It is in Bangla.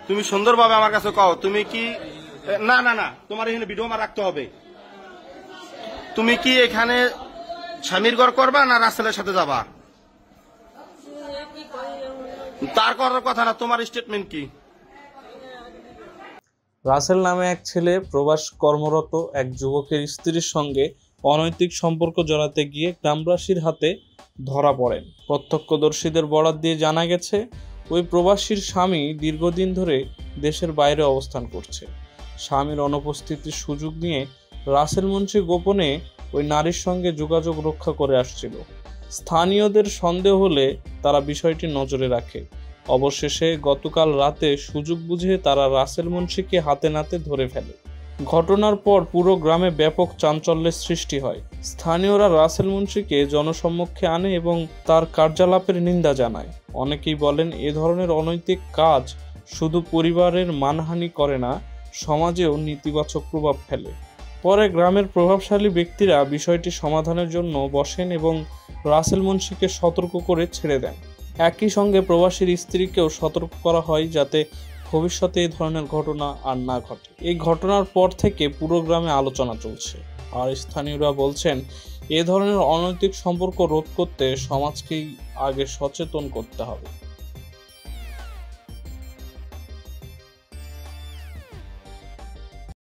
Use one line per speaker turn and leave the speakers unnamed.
তুমি সুন্দরভাবে আমার কাছে কও, তুমি কি না না না তোমার এখানে ভিডিও আমার রাখতে হবে। তুমি কি এখানে স্বামীর ঘর করবা না রাসেলের সাথে যাবা? তার করার কথা না, তোমার স্টেটমেন্ট কি?
রাসেল নামে এক ছেলে প্রবাস কর্মরত এক যুবকের স্ত্রীর সঙ্গে অনৈতিক সম্পর্ক জড়াতে গিয়ে গ্রামবাসীর হাতে ধরা পড়েন। প্রত্যক্ষদর্শীদের বরাত দিয়ে জানা গেছে, ওই প্রবাসীর স্বামী দীর্ঘদিন ধরে দেশের বাইরে অবস্থান করছে। স্বামীর অনুপস্থিতির সুযোগ নিয়ে রাসেল মুন্সি গোপনে ওই নারীর সঙ্গে যোগাযোগ রক্ষা করে আসছিল। স্থানীয়দের সন্দেহ হলে তারা বিষয়টি নজরে রাখে। অবশেষে গতকাল রাতে সুযোগ বুঝে তারা রাসেল মুন্সিকে হাতে নাতে ধরে ফেলে। ঘটনার পর পুরো গ্রামে ব্যাপক চাঞ্চল্যের সৃষ্টি হয়। স্থানীয়রা রাসেল মুন্সিকে জনসম্মুখে আনে এবং তার কার্যকলাপের নিন্দা জানায়। অনেকেই বলেন, এ ধরনের অনৈতিক কাজ শুধু পরিবারের মানহানি করে না, সমাজেও নেতিবাচক প্রভাব ফেলে। পরে গ্রামের প্রভাবশালী ব্যক্তিরা বিষয়টি সমাধানের জন্য বসেন এবং রাসেল মুন্সিকে সতর্ক করে ছেড়ে দেন। একই সঙ্গে প্রবাসীর স্ত্রীকেও সতর্ক করা হয় যাতে ভবিষ্যতে এই ধরনের ঘটনা আর না ঘটে। এই ঘটনার পর থেকে পুরো গ্রামে আলোচনা চলছে, আর স্থানীয়রা বলছেন এ ধরনের অনৈতিক সম্পর্ক রোধ করতে সমাজকেই আগে সচেতন করতে হবে।